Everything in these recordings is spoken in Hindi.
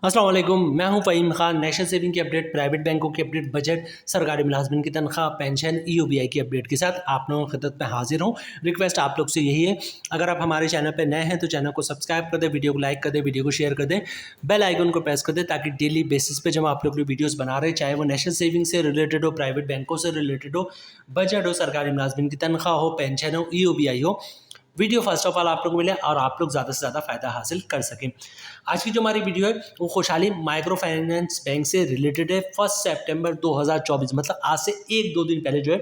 अस्सलाम वालेकुम, मैं हूं फ़हीम खान। नेशनल सेविंग की अपडेट, प्राइवेट बैंकों की अपडेट, बजट, सरकारी मुलाजमिन की तनख्वाह, पेंशन, ईओबीआई की अपडेट के साथ आप लोगों की खिदमत में हाजिर हूं। रिक्वेस्ट आप लोग से यही है, अगर आप हमारे चैनल पर नए हैं तो चैनल को सब्सक्राइब कर दें, वीडियो को लाइक कर दें, वीडियो को शेयर कर दें, बेल आइकन को प्रेस कर दें ताकि डेली बेसिस पे जब आप लोग वीडियोज़ बना रहे हैं, चाहे वो नेशनल सेविंग से रिलेटेड हो, प्राइवेट बैंकों से रिलेटेड हो, बजट हो, सरकारी मुलाजमिन की तनख्वाह हो, पेंशन हो, ईओबीआई हो, वीडियो फर्स्ट ऑफ ऑल आप लोग को मिले और आप लोग ज़्यादा से ज़्यादा फ़ायदा हासिल कर सकें। आज की जो हमारी वीडियो है वो खुशहाली माइक्रो फाइनेंस बैंक से रिलेटेड है। 1 सितंबर 2024 मतलब आज से 1-2 दिन पहले जो है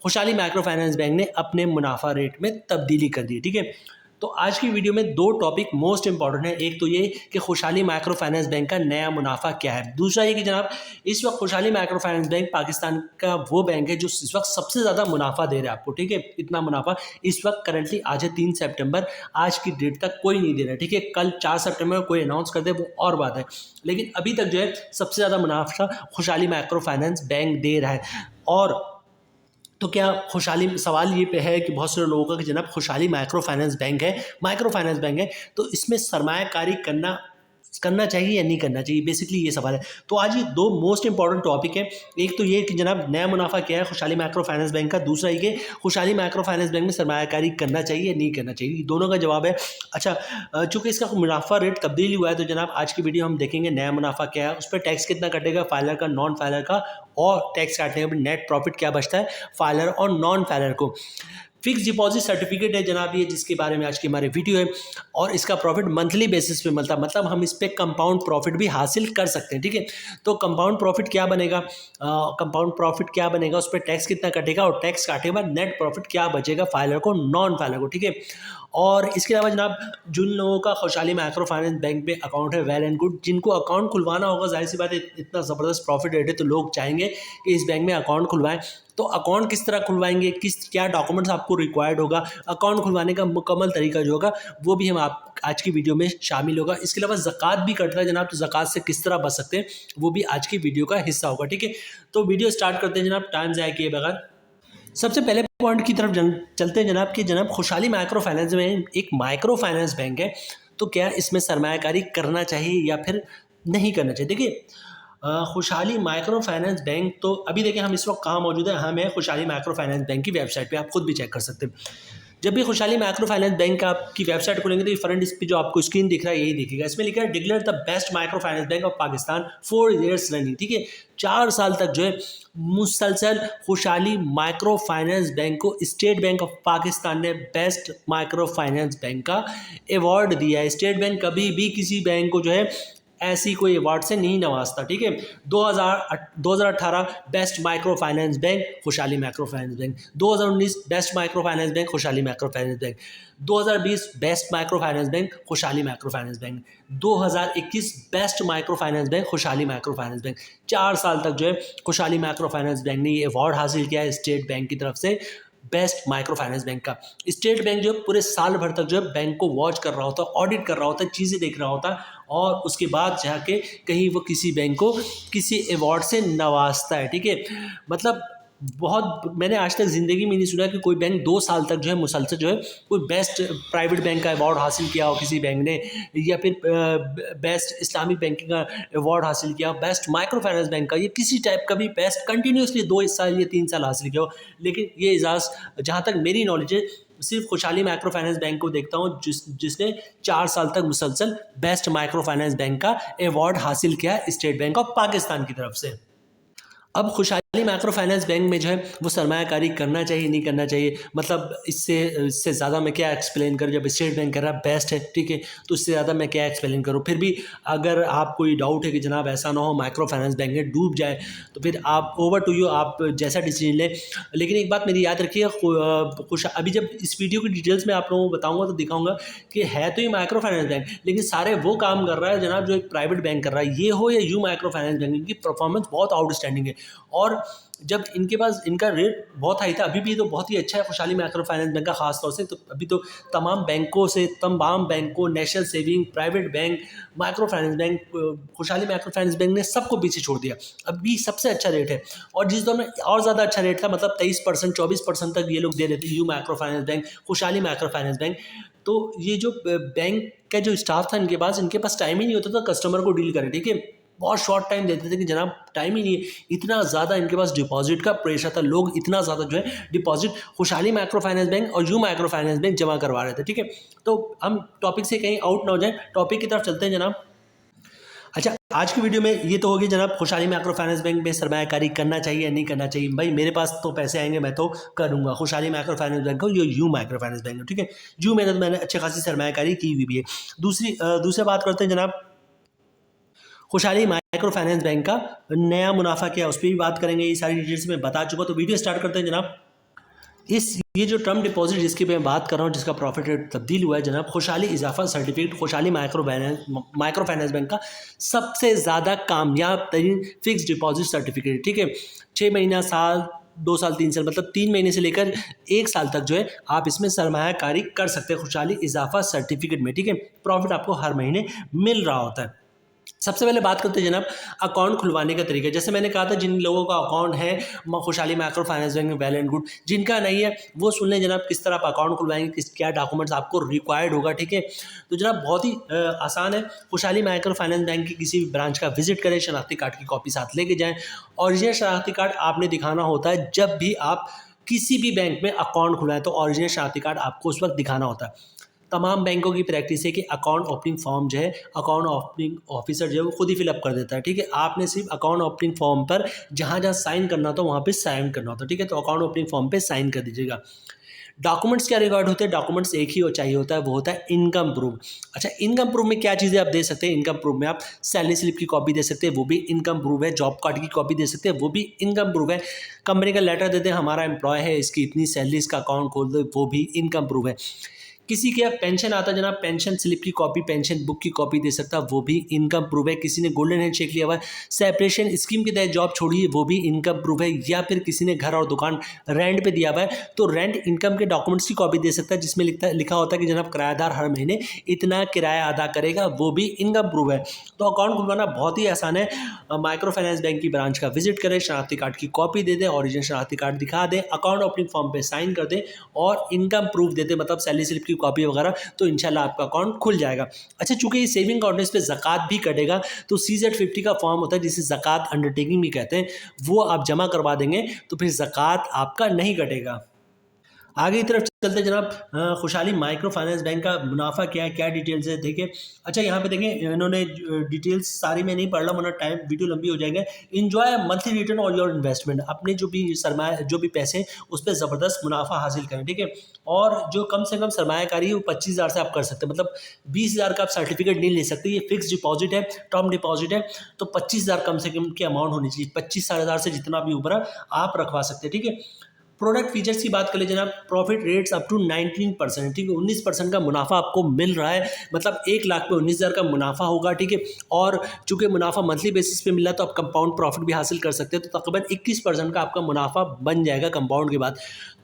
खुशहाली माइक्रो फाइनेंस बैंक ने अपने मुनाफा रेट में तब्दीली कर दी। ठीक है, तो आज की वीडियो में 2 टॉपिक मोस्ट इंपॉर्टेंट है। एक तो ये कि खुशहाली माइक्रो फाइनेंस बैंक का नया मुनाफा क्या है, दूसरा ये कि जनाब इस वक्त खुशहाली माइक्रो फाइनेंस बैंक पाकिस्तान का वो बैंक है जो इस वक्त सबसे ज़्यादा मुनाफा दे रहा है आपको। ठीक है, इतना मुनाफा इस वक्त करंटली आज है 3 सितंबर, आज की डेट तक कोई नहीं दे रहा है। ठीक है, कल 4 सितंबर कोई अनाउंस कर दे वो और बात है, लेकिन अभी तक जो है सबसे ज़्यादा मुनाफा खुशहाली माइक्रो फाइनेंस बैंक दे रहा है। और तो क्या खुशहाली, सवाल ये पे है कि बहुत सारे लोगों का कि जनाब खुशहाली माइक्रो फाइनेंस बैंक है, तो इसमें सरमायाकारी करना चाहिए या नहीं करना चाहिए, बेसिकली ये सवाल है। तो आज ये 2 मोस्ट इंपॉर्टेंट टॉपिक है। एक तो ये कि जनाब नया मुनाफा क्या है खुशहाली माइक्रो फाइनेंस बैंक का, दूसरा ये कि खुशहाली माइक्रो फाइनेंस बैंक में सरमायाकारी करना चाहिए या नहीं करना चाहिए, दोनों का जवाब है। अच्छा, चूंकि इसका मुनाफा रेट तब्दील हुआ है तो जनाब आज की वीडियो हम देखेंगे नया मुनाफा क्या है, उस पर टैक्स कितना कटेगा, फाइलर का, नॉन फाइलर का, और टैक्स काटने के बाद नेट प्रॉफिट क्या बचता है फाइलर और नॉन फाइलर को। फिक्स डिपॉजिट सर्टिफिकेट है जनाब ये, जिसके बारे में आज की हमारी वीडियो है, और इसका प्रॉफिट मंथली बेसिस पे मिलता है, मतलब हम इस पे कंपाउंड प्रॉफिट भी हासिल कर सकते हैं। ठीक है, तो कंपाउंड प्रॉफिट क्या बनेगा, उस पर टैक्स कितना कटेगा और टैक्स काटे के बाद नेट प्रॉफिट क्या बचेगा फाइलर को, नॉन फाइलर को। ठीक है, और इसके अलावा जनाब जिन लोगों का खुशहाली माइक्रो फाइनेंस बैंक में अकाउंट है, वेल एंड गुड, जिनको अकाउंट खुलवाना होगा, जाहिर सी बात है इतना ज़बरदस्त प्रॉफिट रेट है तो लोग चाहेंगे कि इस बैंक में अकाउंट खुलवाएं। तो अकाउंट किस तरह खुलवाएंगे, क्या डॉक्यूमेंट्स आपको रिक्वायर्ड होगा, अकाउंट खुलवाने का मुकम्मल तरीका जो होगा वो भी हम आप आज की वीडियो में शामिल होगा। इसके अलावा ज़कात भी कटता है जनाब, तो ज़कात से किस तरह बच सकते हैं वो भी आज की वीडियो का हिस्सा होगा। ठीक है, तो वीडियो स्टार्ट करते हैं जनाब, टाइम ज़ाया किए बगैर। सबसे पहले पॉइंट की तरफ चलते हैं जनाब कि जनाब खुशहाली माइक्रो फाइनेंस में एक माइक्रो फाइनेंस बैंक है, तो क्या इसमें सरमायाकारी करना चाहिए या फिर नहीं करना चाहिए। देखिए, खुशहाली माइक्रो फाइनेंस बैंक, तो अभी देखिए हम इस वक्त कहाँ मौजूद है, हम है खुशहाली माइक्रो फाइनेंस बैंक की वेबसाइट पे, आप खुद भी चेक कर सकते हैं। जब भी खुशहाली माइक्रो फाइनेंस बैंक का आपकी वेबसाइट खोलेंगे तो ये फ्रंट इस पे जो आपको स्क्रीन दिख रहा है यही दिखेगा। इसमें लिखा है declare the best micro finance bank of Pakistan 4 years running. ठीक है, 4 साल तक जो है मुसलसल खुशहाली माइक्रो फाइनेंस बैंक को स्टेट बैंक ऑफ पाकिस्तान ने बेस्ट माइक्रो फाइनेंस बैंक का अवार्ड दिया है। स्टेट बैंक कभी भी किसी बैंक को जो है ऐसी कोई अवार्ड से नहीं नवाजता। ठीक है, 2018 best micro finance bank Khushhali micro finance bank, 2019 best micro finance bank Khushhali micro finance bank, 2020 best micro finance bank Khushhali micro finance bank, 2021 best micro finance bank Khushhali micro finance bank. 4 साल तक जो है खुशहाली माइक्रो फाइनेंस बैंक ने ये अवार्ड हासिल किया है स्टेट बैंक की तरफ से, बेस्ट माइक्रो फाइनेंस बैंक का। स्टेट बैंक जो पूरे साल भर तक जो है बैंक को वॉच कर रहा होता है, ऑडिट कर रहा होता है, चीज़ें देख रहा होता है, और उसके बाद जाके कहीं वो किसी बैंक को किसी अवार्ड से नवाजता है। ठीक है, मतलब बहुत, मैंने आज तक ज़िंदगी में नहीं सुना कि कोई बैंक 2 साल तक जो है मुसलसल जो है कोई बेस्ट प्राइवेट बैंक का अवार्ड हासिल किया हो किसी बैंक ने, या फिर बेस्ट इस्लामिक बैंकिंग का अवार्ड हासिल किया हो, बेस्ट माइक्रो फाइनेंस बैंक का, ये किसी टाइप का भी बेस्ट कंटिन्यूसली 2 साल या 3 साल हासिल किया हो। लेकिन ये एजाज़ जहाँ तक मेरी नॉलेज है सिर्फ खुशहाली माइक्रो फाइनेंस बैंक को देखता हूँ जिसने 4 साल तक मुसलसल बेस्ट माइक्रो फाइनेंस बैंक का अवार्ड हासिल किया है स्टेट बैंक ऑफ पाकिस्तान की तरफ से। अब खुशहाली माइक्रो फाइनेंस बैंक में जो है वो सरमायाकारी करना चाहिए नहीं करना चाहिए, मतलब इससे ज़्यादा मैं क्या एक्सप्लेन करूँ, जब स्टेट बैंक कह रहा है बेस्ट है, ठीक है, तो इससे ज़्यादा मैं क्या एक्सप्लेन करूँ। फिर भी अगर आप कोई डाउट है कि जनाब ऐसा ना हो माइक्रो फाइनेंस बैंक में डूब जाए, तो फिर आप ओवर टू यू, आप जैसा डिसीजन लें। लेकिन एक बात मेरी याद रखिए, अभी जब इस वीडियो की डिटेल्स में आप लोगों को बताऊँगा तो दिखाऊँगा कि है तो ये माइक्रो फाइनेंस बैंक, लेकिन सारे वो काम कर रहा है जनाब जो एक प्राइवेट बैंक कर रहा है, ये हो या यू माइक्रो फाइनेंस बैंक, इनकी परफॉर्मेंस बहुत आउटस्टैंडिंग है। और जब इनके पास इनका रेट बहुत हाई था, अभी भी तो बहुत ही अच्छा है खुशहाली माइक्रो फाइनेंस बैंक का खास तौर से, तो अभी तो तमाम बैंकों, national saving, private bank, micro finance bank, Khushhali micro finance bank ने सबको पीछे छोड़ दिया। अभी सबसे अच्छा रेट है, और जिस दौर में और ज़्यादा अच्छा रेट था, मतलब 23%, 24% तक ये लोग दे रहे थे, you micro finance bank, Khushhali micro finance bank तो ये जो बैंक का जो स्टाफ था इनके पास टाइम ही नहीं होता था कस्टमर को डील करें, ठीक है। बहुत शॉर्ट टाइम देते थे कि जनाब टाइम ही नहीं है, इतना ज़्यादा इनके पास डिपॉजिट का प्रेशर था, लोग इतना ज़्यादा जो है डिपॉजिट खुशहाली माइक्रो फाइनेंस बैंक और यू माइक्रो फाइनेंस बैंक जमा करवा रहे थे, ठीक है। तो हम टॉपिक से कहीं आउट ना हो जाए, टॉपिक की तरफ चलते हैं जनाब। अच्छा, आज की वीडियो में ये तो होगी जनाब खुशहाली माइक्रो फाइनेंस बैंक में सरमायाकारी करना चाहिए या नहीं करना चाहिए। भाई मेरे पास तो पैसे आएंगे मैं तो करूंगा, खुशहाली माइक्रो फाइनेंस बैंक हो, यू माइक्रो फाइनेंस बैंक हो, ठीक है। यू में तो मैंने अच्छी खासी सरमायाकारी की हुई भी है। दूसरी बात करते हैं जनाब, खुशहाली माइक्रो फाइनेंस बैंक का नया मुनाफा क्या है उस पर भी बात करेंगे। ये सारी डिटेल्स मैं बता चुका, तो वीडियो स्टार्ट करते हैं जनाब। ये जो टर्म डिपॉजिट जिसकी मैं बात कर रहा हूँ, जिसका प्रॉफिट रेट तब्दील हुआ है जनाब, खुशहाली इजाफा सर्टिफिकेट खुशहाली माइक्रो फाइनेंस बैंक का सबसे ज़्यादा कामयाब तरीन फिक्स डिपॉजिट सर्टिफिकेट, ठीक है। 6 महीना, साल, 2 साल, 3 साल, मतलब 3 महीने से लेकर 1 साल तक जो है आप इसमें सरमायाकारी कर सकते हैं खुशहाली इजाफा सर्टिफिकेट में, ठीक है। प्रॉफिट आपको हर महीने मिल रहा होता है। सबसे पहले बात करते हैं जनाब अकाउंट खुलवाने का तरीका। जैसे मैंने कहा था, जिन लोगों का अकाउंट है खुशहाली माइक्रो फाइनेंस बैंक में वेल एंड गुड, जिनका नहीं है वो सुन लें जनाब किस तरह आप अकाउंट खुलवाएंगे, क्या डॉक्यूमेंट्स आपको रिक्वायर्ड होगा, ठीक है। तो जनाब बहुत ही आसान है। खुशहाली माइक्रो फाइनेंस बैंक की किसी भी ब्रांच का विजिट करें, शनाख्ती कार्ड की कॉपी साथ लेके जाएँ। ओरिजिनल शनाख्ती कार्ड आपने दिखाना होता है जब भी आप किसी भी बैंक में अकाउंट खुलवाएं, तो ओरिजिनल शनाख्ती कार्ड आपको उस वक्त दिखाना होता है। तमाम बैंकों की प्रैक्टिस है कि अकाउंट ओपनिंग फॉर्म जो है अकाउंट ओपनिंग ऑफिसर जो है वो खुद ही फिलअप कर देता है, ठीक है। आपने सिर्फ अकाउंट ओपनिंग फॉर्म पर जहाँ जहाँ साइन करना होता है वहाँ पे साइन करना होता है, ठीक है। तो अकाउंट ओपनिंग फॉर्म पे साइन कर दीजिएगा। डॉक्यूमेंट्स क्या रिकॉर्ड होते हैं? डॉक्यूमेंट्स एक ही चाहिए होता है, वो होता है इनकम प्रूफ। अच्छा, इनकम प्रूफ में क्या चीज़ें आप दे सकते हैं? इनकम प्रूफ में आप सैलरी स्लिप की कॉपी दे सकते हैं, वो भी इनकम प्रूफ है। जॉब कार्ड की कॉपी दे सकते हैं, वो भी इनकम प्रूफ है। कंपनी का लेटर देते हैं, हमारा एम्प्लॉय है, इसकी इतनी सैलरी, इसका अकाउंट खोल दो, वो भी इनकम प्रूफ है। किसी के पेंशन आता है जनाब, पेंशन स्लिप की कॉपी, पेंशन बुक की कॉपी दे सकता है, वो भी इनकम प्रूफ है। किसी ने गोल्डन हैंडशेक लिया हुआ है, सेपरेशन स्कीम के तहत जॉब छोड़ी है, वो भी इनकम प्रूफ है। या फिर किसी ने घर और दुकान रेंट पे दिया हुआ है, तो रेंट इनकम के डॉक्यूमेंट्स की कॉपी दे सकता है, जिसमें लिखा होता है कि जनाब किराएदार हर महीने इतना किराया अदा करेगा, वो भी इनकम प्रूफ है। तो अकाउंट खुलवाना बहुत ही आसान है। माइक्रो फाइनेंस बैंक की ब्रांच का विजिट करें, शनाख्ती कार्ड की कॉपी दे दें, ओरिजिनल शनाख्ती कार्ड दिखा दें, अकाउंट ओपनिंग फॉर्म पे साइन कर दें और इनकम प्रूफ देते, मतलब सैलरी स्लिप की कॉपी वगैरह, तो इंशाल्लाह आपका अकाउंट खुल जाएगा। अच्छा, चूंकि ये सेविंग अकाउंट है, इस पे ज़कात भी कटेगा, तो CZ50 का फॉर्म होता है जिसे ज़कात अंडरटेकिंग भी कहते हैं, वो आप जमा करवा देंगे तो फिर ज़कात आपका नहीं कटेगा। आगे की तरफ चलते जनाब, खुशहाली माइक्रो फाइनेंस बैंक का मुनाफा क्या है, क्या डिटेल्स है, देखिए। अच्छा, यहाँ पे देखें, इन्होंने डिटेल्स सारी मैं नहीं पढ़ रहा, वरना टाइम वीडियो लंबी हो जाएंगे। इंजॉय मंथली रिटर्न और योर इन्वेस्टमेंट, अपने जो भी सरमाया, जो भी पैसे उस पर ज़बरदस्त मुनाफा हासिल करें, ठीक है। और जो कम से कम सरमायाकारी है वो 25,000 से आप कर सकते हैं, मतलब 20,000 का आप सर्टिफिकेट नहीं ले सकते। ये फिक्स डिपॉजिट है, टर्म डिपॉजिट है, तो 25,000 कम से कम की अमाउंट होनी चाहिए। 25,000 से जितना भी ऊपर आप रखवा सकते हैं, ठीक है। प्रोडक्ट फीचर्स की बात कर ले जनाब, प्रॉफिट रेट्स अप टू 19%, ठीक है। 19% का मुनाफा आपको मिल रहा है, मतलब 1 लाख पे 19,000 का मुनाफा होगा, ठीक है। और चूंकि मुनाफा मंथली बेसिस पे मिला, तो आप कंपाउंड प्रॉफिट भी हासिल कर सकते हैं, तो तकरीबन 21% का आपका मुनाफा बन जाएगा कंपाउंड के बाद।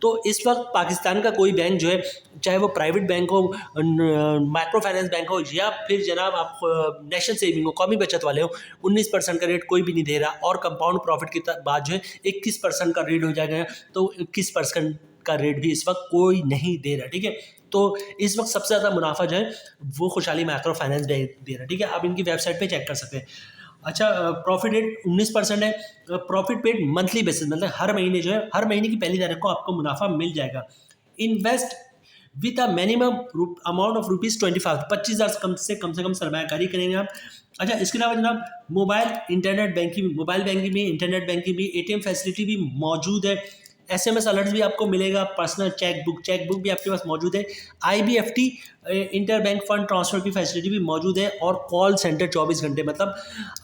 तो इस वक्त पाकिस्तान का कोई बैंक जो है, चाहे वो प्राइवेट बैंक हो, माइक्रो फाइनेंस बैंक हो, या फिर जनाब आप नेशनल सेविंग हो, कौमी बचत वाले हो, 19% का रेट कोई भी नहीं दे रहा। और कंपाउंड प्रॉफिट के बाद जो है 21% का रेट हो जाएगा, तो 21% का रेट भी इस वक्त कोई नहीं दे रहा, ठीक है। तो इस वक्त सबसे ज़्यादा मुनाफा जो है वो खुशहाली माइक्रो फाइनेंस बैंक दे रहा है, ठीक है। आप इनकी वेबसाइट पे चेक कर सकते हैं। अच्छा, प्रॉफिट रेट 19% है। प्रॉफिट पेड मंथली बेसिस, मतलब हर महीने जो है, हर महीने की पहली तारीख को आपको मुनाफा मिल जाएगा। Invest with a minimum amount of ₹25,000, 25,000 से कम सरमायाकारी करेंगे आप। अच्छा, इसके अलावा जनाब मोबाइल बैंकिंग में इंटरनेट बैंकिंग भी, ATM फैसिलिटी भी मौजूद है। SMS अलर्ट भी आपको मिलेगा, पर्सनल चेकबुक भी आपके पास मौजूद है। IBFT inter bank fund transfer की फैसिलिटी भी मौजूद है, और कॉल सेंटर 24 घंटे। मतलब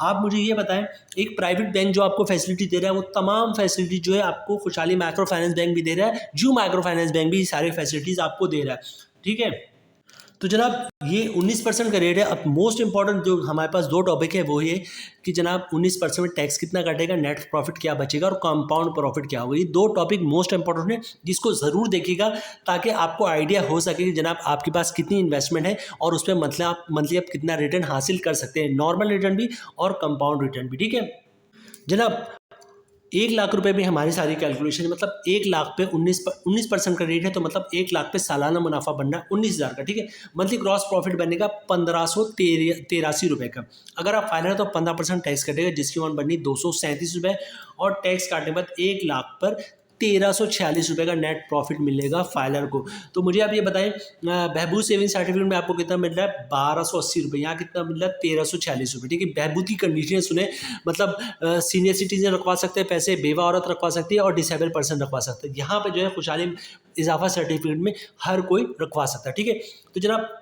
आप मुझे ये बताएं, एक प्राइवेट बैंक जो आपको फैसिलिटी दे रहा है, वो तमाम फैसिलिटी जो है आपको खुशहाली माइक्रो फाइनेंस बैंक भी दे रहा है, जू माइक्रो फाइनेंस बैंक भी सारी फैसिलिटीज़ आपको दे रहा है, ठीक है। तो जनाब ये 19% का रेट है। अब मोस्ट इंपॉर्टेंट जो हमारे पास 2 टॉपिक है वो ये कि जनाब 19% में टैक्स कितना कटेगा, नेट प्रॉफिट क्या बचेगा और कंपाउंड प्रॉफिट क्या होगा। ये 2 टॉपिक मोस्ट इंपॉर्टेंट है, जिसको ज़रूर देखिएगा, ताकि आपको आइडिया हो सके कि जनाब आपके पास कितनी इन्वेस्टमेंट है और उस पर मंथली आप कितना रिटर्न हासिल कर सकते हैं, नॉर्मल रिटर्न भी और कंपाउंड रिटर्न भी, ठीक है जनाब। 1 लाख रुपए में हमारी सारी कैलकुलेशन है, मतलब 1 लाख पे 19% का रेट है, तो मतलब 1 लाख पे सालाना मुनाफा बनना है 19,000 का, ठीक है। मंथली ग्रॉस प्रॉफिट बनेगा 1583 रुपये का। अगर आप फाइनल है तो 15% टैक्स कटेगा, जिसकी अमाउंट बननी 237 रुपये, और टैक्स काटने के बाद 1 लाख पर 1346 रुपये का नेट प्रॉफिट मिलेगा फाइलर को। तो मुझे आप ये बताएं, बहबूद सेविंग सर्टिफिकेट में आपको कितना मिल रहा है? 1280 रुपये। यहाँ कितना मिल रहा है? 1346 रुपये, ठीक है। बहबूद की कंडीशन सुने, मतलब सीनियर सिटीजन रखवा सकते हैं पैसे, बेवा औरत रखवा सकती है, और डिसेबल पर्सन रखवा सकते हैं। यहाँ पे जो है खुशहाली इजाफा सर्टिफिकेट में हर कोई रखवा सकता है, ठीक है। तो जनाब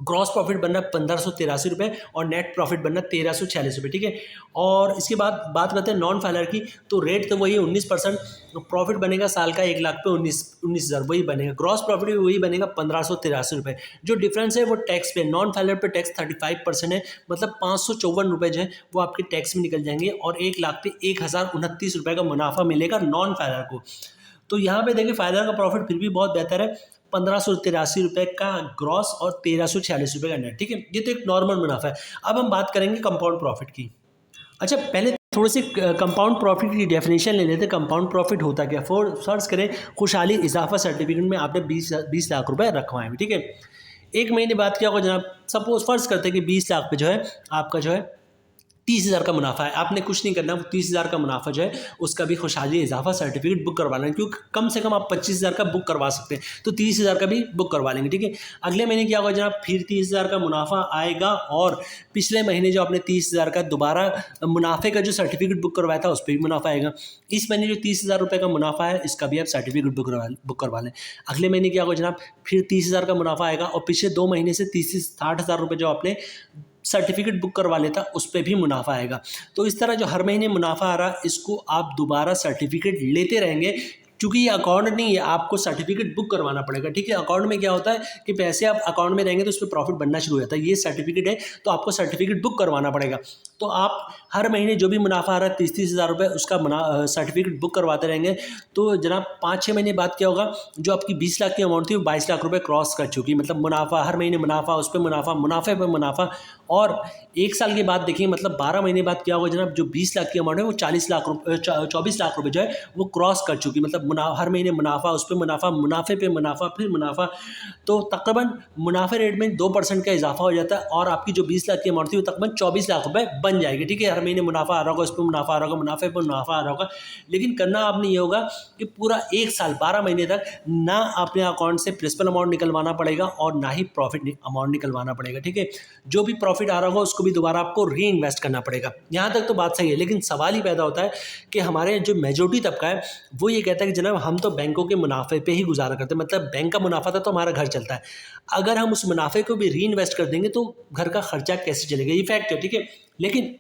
ग्रॉस प्रॉफिट बनना 1583 रुपये और नेट प्रॉफिट बनना 1346 रुपये, ठीक है। और इसके बाद बात करते हैं नॉन फाइलर की, तो रेट तो वही 19%, प्रॉफिट बनेगा साल का 1 लाख पे 19,000 वही बनेगा। ग्रॉस प्रॉफिट भी वही बनेगा 1583 रुपये। जो डिफरेंस है वो टैक्स पे, नॉन फाइलर पे टैक्स 35% है, मतलब 554 रुपये जो है वो आपके टैक्स में निकल जाएंगे, और 1 लाख पे 1029 रुपये का मुनाफा मिलेगा नॉन फाइलर को। तो यहाँ पे देखिए फाइलर का प्रॉफिट फिर भी बहुत बेहतर है, 1583 रुपये का ग्रॉस और 1346 रुपये का नेट, ठीक है। ये तो एक नॉर्मल मुनाफा है। अब हम बात करेंगे कंपाउंड प्रॉफिट की। अच्छा, पहले थोड़ी सी कंपाउंड प्रॉफिट की डेफिनेशन ले लेते हैं। कंपाउंड प्रॉफिट होता क्या? फर्ज करें खुशहाली इजाफा सर्टिफिकेट में आपने 20 लाख रुपए रखवाए हैं, ठीक है। एक महीने बाद क्या होगा जनाब? सपोज फर्ज करते हैं कि 20 लाख पे जो है आपका जो है 30,000 का मुनाफा है। आपने कुछ नहीं करना, वो 30,000 का मुनाफा जो है उसका भी खुशहाली इजाफा सर्टिफिकेट बुक करवाना है, क्योंकि कम से कम आप 25,000 का बुक करवा सकते हैं, तो 30,000 का भी बुक करवा लेंगे, ठीक है। अगले महीने क्या होगा जनाब? फिर 30,000 का मुनाफा आएगा, और पिछले महीने जो आपने 30,000 का दोबारा मुनाफे का जो सर्टिफिकेट बुक करवाया था उस पर भी मुनाफा आएगा। इस महीने जो 30,000 रुपये का मुनाफा है इसका भी आप सर्टिफिकेट बुक करवा लें। अगले महीने क्या होगा जनाब? फिर 30,000 का मुनाफा आएगा, और पिछले 2 महीने से 30 से 60,000 रुपये जो आपने सर्टिफिकेट बुक करवा लेता उस पर भी मुनाफा आएगा। तो इस तरह जो हर महीने मुनाफा आ रहा इसको आप दोबारा सर्टिफिकेट लेते रहेंगे, क्योंकि ये अकाउंट नहीं है, आपको सर्टिफिकेट बुक करवाना पड़ेगा, ठीक है। अकाउंट में क्या होता है कि पैसे आप अकाउंट में रहेंगे तो उस पर प्रॉफिट बनना शुरू हो जाता है। ये सर्टिफिकेट है तो आपको सर्टिफिकेट बुक करवाना पड़ेगा। तो आप हर महीने जो भी मुनाफा आ रहा है 30-30 हज़ार रुपये उसका सर्टिफिकेट बुक करवाते रहेंगे। तो जनाब 5-6 महीने बाद क्या होगा? जो आपकी 20 लाख की अमाउंट थी वो 22 लाख रुपये क्रॉस कर चुकी, मतलब मुनाफा हर महीने मुनाफा, उस पर मुनाफा, मुनाफे पर मुनाफा। और 1 साल के बाद देखिए, मतलब 12 महीने बाद क्या होगा जनाब? जो 20 लाख की अमाउंट है वो 40 लाख रुपये 24 लाख रुपये जो है वो क्रॉस कर चुकी, मतलब हर महीने मुनाफा, उस पर मुनाफा, मुनाफे पे मुनाफा, फिर मुनाफा। तो तकरीबन मुनाफे रेट में 2% का इजाफा हो जाता है, और आपकी जो 20 लाख की अमाउंट थी वो तकरीबन 24 लाख रुपये बन जाएगी, ठीक है। हर महीने मुनाफा आ रहा होगा, उस पर मुनाफा आ रहा होगा, मुनाफे पर मुनाफा आ रहा होगा। लेकिन करना आपने ये होगा कि पूरा 1 साल 12 महीने तक ना अपने अकाउंट से प्रिंसिपल अमाउंट निकलवाना पड़ेगा और ना ही प्रॉफिट अमाउंट निकलवाना पड़ेगा, ठीक है। जो भी प्रॉफिट आ रहा होगा उसको भी दोबारा आपको री इन्वेस्ट करना पड़ेगा। यहाँ तक तो बात सही है, लेकिन सवाल ही पैदा होता है कि हमारे जो मेजॉरिटी तबका है वो ये कहता है कि जनाब हम तो बैंकों के मुनाफे पे ही गुजारा करते हैं, मतलब बैंक का मुनाफा था तो हमारा घर चलता है। अगर हम उस मुनाफे को भी री इन्वेस्ट कर देंगे तो घर का खर्चा कैसे चलेगा? ये फैक्ट है, ठीक है। लेकिन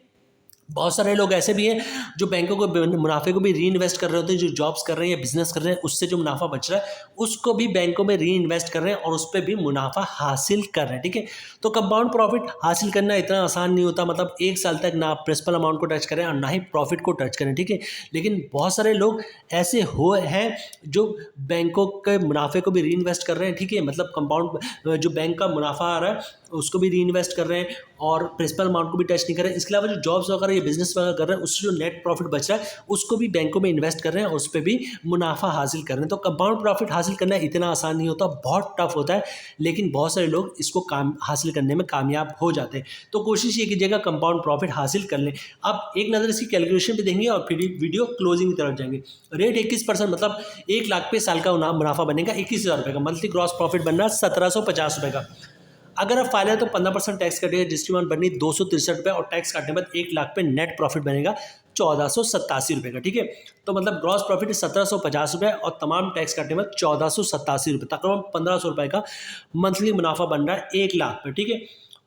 बहुत सारे लोग ऐसे भी हैं जो बैंकों को मुनाफे को भी री इन्वेस्ट कर रहे होते हैं, जो जॉब्स कर रहे हैं या बिजनेस कर रहे हैं उससे जो मुनाफा बच रहा है उसको भी बैंकों में री इन्वेस्ट कर रहे हैं और उस पर भी मुनाफा हासिल कर रहे हैं, ठीक है। तो कंपाउंड प्रॉफिट हासिल करना इतना आसान नहीं होता, मतलब 1 साल तक ना आप प्रिंसिपल अमाउंट को टच करें और ना ही प्रॉफिट को टच करें, ठीक है। लेकिन बहुत सारे लोग ऐसे हैं जो बैंकों के मुनाफे को भी री इन्वेस्ट कर रहे हैं, ठीक है, मतलब कंपाउंड जो बैंक का मुनाफा आ रहा है उसको भी री इन्वेस्ट कर रहे हैं और प्रिंसिपल अमाउंट को भी टच नहीं कर रहे हैं। इसके अलावा जो जॉब्स वगैरह या बिजनेस वगैरह कर रहे हैं उससे जो नेट प्रॉफिट बच रहा है उसको भी बैंकों में इन्वेस्ट कर रहे हैं और उस पर भी मुनाफा हासिल कर रहे हैं। तो कंपाउंड प्रॉफिट हासिल करना इतना आसान नहीं होता, बहुत टफ होता है, लेकिन बहुत सारे लोग इसको हासिल करने में कामयाब हो जाते हैं। तो कोशिश ये कीजिएगा कंपाउंड प्रॉफिट हासिल कर लें। आप एक नज़र इसकी कैलकुलेशन पे देंगे और फिर वीडियो क्लोजिंग की तरफ जाएंगे। रेट 21%, मतलब 1 लाख पे साल का मुनाफा बनेगा 21,000 रुपये का। मंथली ग्रॉस प्रॉफिट बनना 1750 रुपये का। अगर आप फाइल है तो 15% टैक्स कटेगा, जिसकी अमाउंट बननी 263 रुपये, और टैक्स काटने के बाद 1 लाख पे नेट प्रॉफिट बनेगा 1487 रुपये का, ठीक है। तो मतलब ग्रॉस प्रॉफिट 1750 रुपये और तमाम टैक्स काटने के बाद 1487 रुपये, तकरीबन 1500 रुपये का मंथली मुनाफा बन रहा है 1 लाख पे, ठीक है।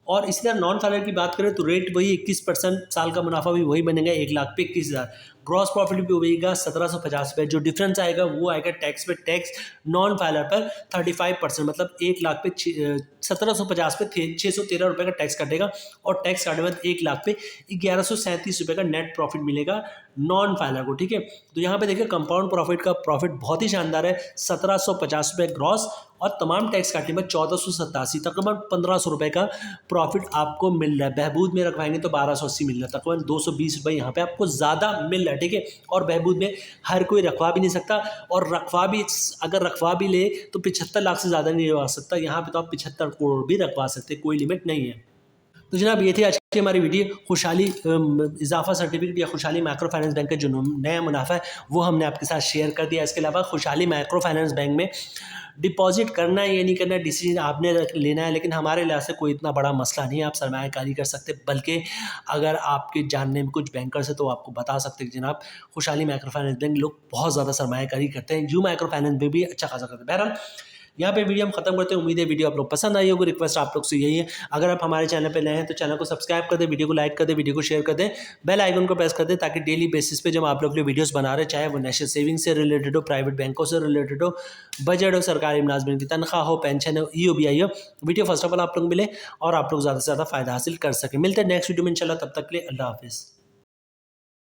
और इसी तरह नॉन फाइलर की बात करें तो रेट वही 21%, साल का मुनाफा भी वही बनेगा 1 लाख पे 21,000, ग्रॉस प्रॉफिट भी वहीगा 1750 रुपये। जो डिफरेंस आएगा वो आएगा टैक्स पे, टैक्स नॉन फाइलर पर 35%, मतलब 1 लाख पे 1750 पे 613 रुपये का टैक्स कटेगा और टैक्स काटने के बाद 1 लाख पे 1137 रुपये का नेट प्रॉफिट मिलेगा नॉन फाइलर को, ठीक है। तो यहाँ पे देखिए कंपाउंड प्रॉफिट का प्रॉफिट बहुत ही शानदार है, 1750 रुपये ग्रॉस और तमाम टैक्स काटने में 1487, तकरीबन 1500 रुपये का प्रॉफिट आपको मिल रहा है। बहबूद में रखवाएंगे तो 1280 मिल रहा है, तकरीबन 220 रुपये यहाँ पे आपको ज़्यादा मिल रहा है। है, ठीक है। और बहबूद में हर कोई रखवा भी नहीं सकता, और रखवा भी अगर रखवा भी ले तो 75 लाख से ज़्यादा नहीं रखवा सकता। यहाँ पे तो आप 75 करोड़ भी रखवा सकते, कोई लिमिट नहीं है। तो जनाब ये थी आज की हमारी वीडियो, खुशहाली इजाफा सर्टिफिकेट या खुशहाली माइक्रो फाइनेंस बैंक का जो नया मुनाफा है वो हमने आपके साथ शेयर कर दिया। इसके अलावा खुशहाली माइक्रो फाइनेंस बैंक में डिपॉजिट करना है या नहीं करना है, डिसीजन आपने लेना है, लेकिन हमारे लिहाज से कोई इतना बड़ा मसला नहीं है, आप सरमायाकारी कर सकते। बल्कि अगर आपके जानने में कुछ बैंकर्स है तो आपको बता सकते हैं कि जनाब खुशहाली माइक्रो फाइनेंस बैंक लोग बहुत ज़्यादा सरमायाकारी करते हैं, यू माइक्रो फाइनेंस में भी अच्छा खासा करते हैं। बहरहाल यहाँ पे वीडियो हम खत्म करते हैं। उम्मीद है वीडियो आप लोग पसंद आई होगी। रिक्वेस्ट आप लोग से यही है, अगर आप हमारे चैनल पे नए हैं तो चैनल को सब्सक्राइब कर दें, वीडियो को लाइक कर दें, वीडियो को शेयर कर दें, बेल आइकन को प्रेस कर दें, ताकि डेली बेसिस पे जब आप लोग लिए वीडियोस बना रहे, चाहे वो नेशनल सेविंग से रिलेटेड हो, प्राइवेट बैंकों से रिलेटेड हो, बजट हो, सरकारी मुलाजमिन की तनख्वाह हो, पेंशन हो, EOBI हो, वीडियो फर्स्ट ऑफ ऑल आप लोग मिले और आप लोग ज़्यादा से ज़्यादा फ़ायदा हासिल कर सकें। मिलते हैं नेक्स्ट वीडियो में इंशाल्लाह, तब तक के लिए अल्लाह हाफिज़।